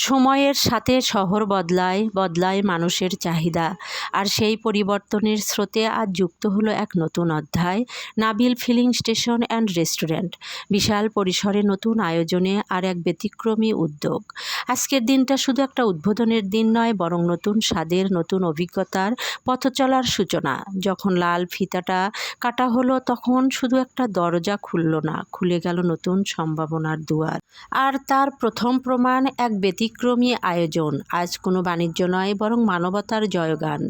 সময়ের সাথে শহর বদলায়, বদলায় মানুষের চাহিদা। আর সেই পরিবর্তনের স্রোতে আজ যুক্ত হলো এক নতুন অধ্যায়, Nabil filling station and restaurant. বিশাল পরিসরে নতুন আয়োজনে আর এক ব্যতিক্রমী উদ্যোগ। আজকের দিনটা শুধু একটা উদ্বোধনের দিন নয়, বরং নতুন স্বাদের, নতুন অভিজ্ঞতার পথ চলার সূচনা। যখন লাল ফিতাটা কাটা হলো, তখন শুধু একটা দরজা খুলল না, খুলে গেল নতুন সম্ভাবনার দুয়ার। আর তার প্রথম প্রমাণ এক ব্যতিক্রমী আয়োজন। আজ কোনো বাণিজ্য নয়, বরং মানবতার জয়গান।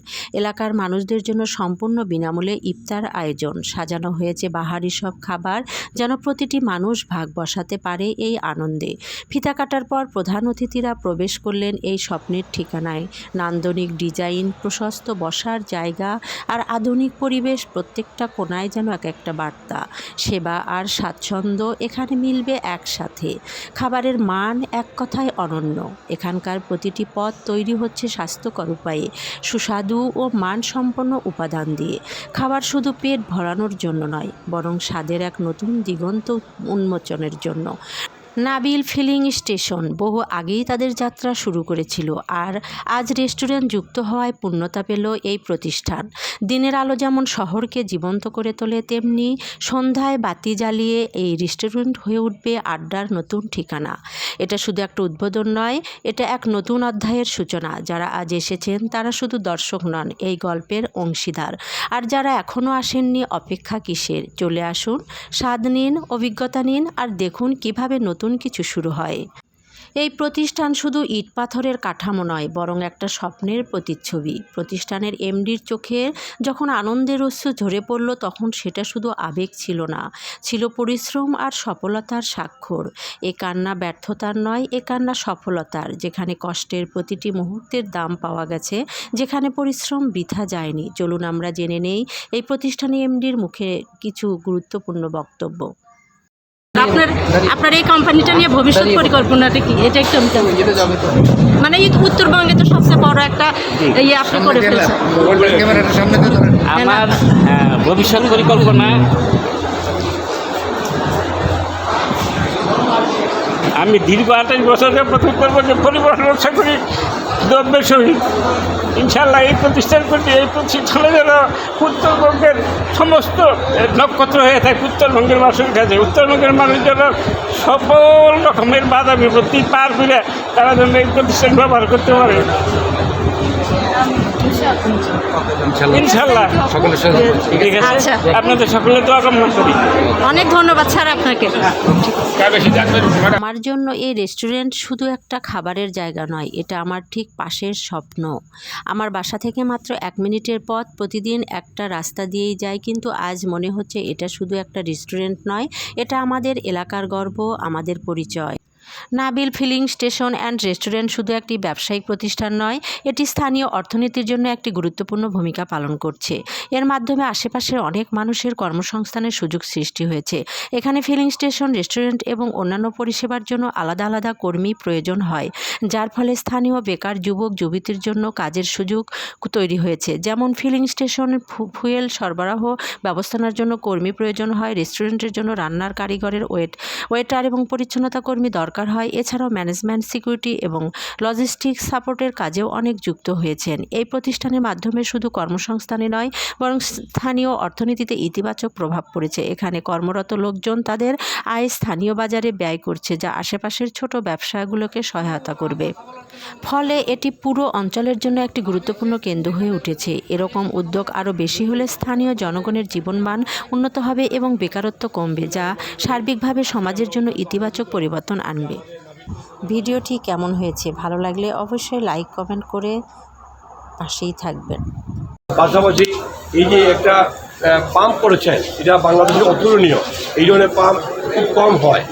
এলাকার মানুষদের জন্য সম্পূর্ণ বিনামূল্যে ইফতার আয়োজন। সাজানো হয়েছে বাহারি সব খাবার, যেন প্রতিটি মানুষ ভাগ বসাতে পারে এই আনন্দে। ফিতা কাটার পর প্রধান অতিথিরা প্রবেশ করলেন এই স্বপ্নের ঠিকানায়। নান্দনিক ডিজাইন, প্রশস্ত বসার জায়গা আর আধুনিক পরিবেশ, প্রত্যেকটা কোণায় যেন এক একটা বার্তা। সেবা আর স্বাচ্ছন্দ্য এখানে মিলবে একসাথে। খাবারের মান এক কথায় অনন্য। এখানকার প্রতিটি পদ তৈরি হচ্ছে স্বাস্থ্যকর উপায়ে, সুস্বাদু ও মানসম্পন্ন উপাদান দিয়ে। খাবার শুধু পেট ভরানোর জন্য নয়, বরং স্বাদের এক নতুন দিগন্ত উন্মোচনের জন্য। নাবিল ফিলিং স্টেশন বহু আগেই তাদের যাত্রা শুরু করেছিল, আর আজ রেস্টুরেন্ট যুক্ত হওয়ায় পূর্ণতা পেল এই প্রতিষ্ঠান। দিনের আলো যেমন শহরকে জীবন্ত করে তোলে, তেমনি সন্ধ্যায় বাতি জ্বালিয়ে এই রেস্টুরেন্ট হয়ে উঠবে আড্ডার নতুন ঠিকানা। এটা শুধু একটা উদ্বোধন নয়, এটা এক নতুন অধ্যায়ের সূচনা। যারা আজ এসেছেন তারা শুধু দর্শক নন, এই গল্পের অংশীদার। আর যারা এখনও আসেননি, অপেক্ষা কিসের? চলে আসুন, স্বাদ নিন, অভিজ্ঞতা নিন, আর দেখুন কিভাবে নতুন কিছু শুরু হয়। এই প্রতিষ্ঠান শুধু ইট পাথরের কাঠামো নয়, বরং একটা স্বপ্নের প্রতিচ্ছবি। প্রতিষ্ঠানের এমডির চোখে যখন আনন্দের অশ্রু ঝরে পড়ল, তখন সেটা শুধু আবেগ ছিল না, ছিল পরিশ্রম আর সফলতার স্বাক্ষর। এ কান্না ব্যর্থতার নয়, এ কান্না সফলতার। যেখানে কষ্টের প্রতিটি মুহূর্তের দাম পাওয়া গেছে, যেখানে পরিশ্রম বৃথা যায়নি। চলুন আমরা জেনে নেই এই প্রতিষ্ঠানে এমডির মুখে কিছু গুরুত্বপূর্ণ বক্তব্য। আপনার এই কোম্পানিটা নিয়ে ভবিষ্যৎ পরিকল্পনাটা কি, এটা একটু আমি জানি। মানে এই উত্তরবঙ্গে তো সবচেয়ে বড় একটা ইয়ে আপনি করে ফেলছেন। আমার ভবিষ্যৎ পরিকল্পনা, আমি দীর্ঘ 28 বছরের প্রথম করবো যে পরিবহন ব্যবসা করি দ্রব্যের সহিত। ইনশাল্লাহ এই প্রতিষ্ঠানে যেন উত্তরবঙ্গের সমস্ত নক্ষত্র হয়ে থাকে উত্তরবঙ্গের মানুষের কাছে। উত্তরবঙ্গের মানুষ যেন সকল রকমের বাধা বিপত্তি পার করে তারা যেন এই প্রতিষ্ঠান ব্যবহার করতে পারে। ইনশাল্লাহ ঠিক আছে। আপনাদের সকলে তো কামনা করি। অনেক ধন্যবাদ স্যার আপনাকে। আমার জন্য এই রেস্টুরেন্ট শুধু একটা খাবারের জায়গা নয়, এটা আমার ঠিক পাশের স্বপ্ন। আমার বাসা থেকে মাত্র 1 মিনিটের পথ, প্রতিদিন একটা রাস্তা দিয়েই যাই, কিন্তু আজ মনে হচ্ছে এটা শুধু একটা রেস্টুরেন্ট নয়, এটা আমাদের এলাকার গর্ব, আমাদের পরিচয়। Nabil filling station and restaurant শুধু একটি ব্যবসায়িক প্রতিষ্ঠান নয়, এটি স্থানীয় অর্থনীতির জন্য একটি গুরুত্বপূর্ণ ভূমিকা পালন করছে। এর মাধ্যমে আশেপাশের অনেক মানুষের কর্মসংস্থানের সুযোগ সৃষ্টি হয়েছে। এখানে ফিলিং স্টেশন, রেস্টুরেন্ট এবং অন্যান্য পরিষেবার জন্য আলাদা আলাদা কর্মী প্রয়োজন হয়, যার ফলে স্থানীয় বেকার যুবক যুবতীর জন্য কাজের সুযোগ তৈরি হয়েছে। যেমন ফিলিং স্টেশন ফুয়েল সরবরাহ ব্যবস্থার জন্য কর্মী প্রয়োজন হয়, রেস্টুরেন্টের জন্য রান্নার কারিগরের ওয়েটার এবং পরিচ্ছন্নতা কর্মী দরকার হয়। এছাড়াও ম্যানেজমেন্ট, সিকিউরিটি এবং লজিস্টিক্স সাপোর্টের কাজেও অনেক যুক্ত হয়েছেন। এই প্রতিষ্ঠানের মাধ্যমে শুধু কর্মসংস্থানে নয়, বরং স্থানীয় অর্থনীতিতে ইতিবাচক প্রভাব পড়েছে। এখানে কর্মরত লোকজন তাদের আয় স্থানীয় বাজারে ব্যয় করছে, যা আশেপাশের ছোট ব্যবসাগুলোকে সহায়তা করবে। ফলে এটি পুরো অঞ্চলের জন্য একটি গুরুত্বপূর্ণ কেন্দ্র হয়ে উঠেছে। এরকম উদ্যোগ আরও বেশি হলে স্থানীয় জনগণের জীবনমান উন্নত হবে এবং বেকারত্ব কমবে, যা সার্বিকভাবে সমাজের জন্য ইতিবাচক পরিবর্তন আনবে। ভিডিওটি কেমন হয়েছে? ভালো লাগলে অবশ্যই লাইক কমেন্ট করে পাশেই থাকবেন। পাশাপাশি এই যে একটা পাম্প করেছেন, এটা বাংলাদেশে অতুলনীয়। এই ধরনের পাম্প খুব কম হয়।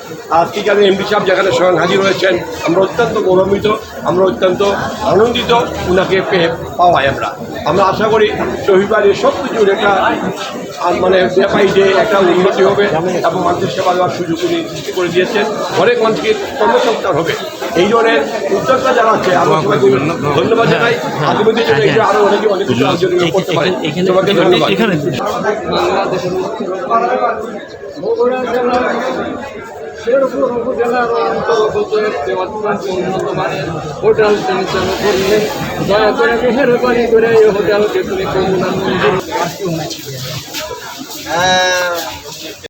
আজকাল এমডি সাহেব যেখানে স্বয়ং হাজির হয়েছেন, আমরা অত্যন্ত গৌরবিত, আমরা অত্যন্ত আনন্দিত উনাকে পেয়ে পাওয়াই। আমরা আশা করি শহীবাড়ির সব কিছুর একটা মানে ব্যাপারীতে একটা উন্নতি হবে এবং মানুষের সেবা দেওয়ার সুযোগ উনি সৃষ্টি করে দিয়েছেন। অনেক মানুষকে কর্মসংস্থান হবে। এই ধরনের উদ্যোক্তা যারা আছে আমরা সবাইকে ধন্যবাদ জানাই। আগামীতে জন্য আরও অনেকে অনেক কিছু আলোচনা করতে পারে। সবাইকে ধন্যবাদ। শেরপুর উপজেলার অন্তর্গত একটি অত্যন্ত উন্নত মানের হোটেল তিনি চালু করলেন। দয়া করে মেহেরবানি করে এই হোটেলকে তুমি কবুল মঞ্জুর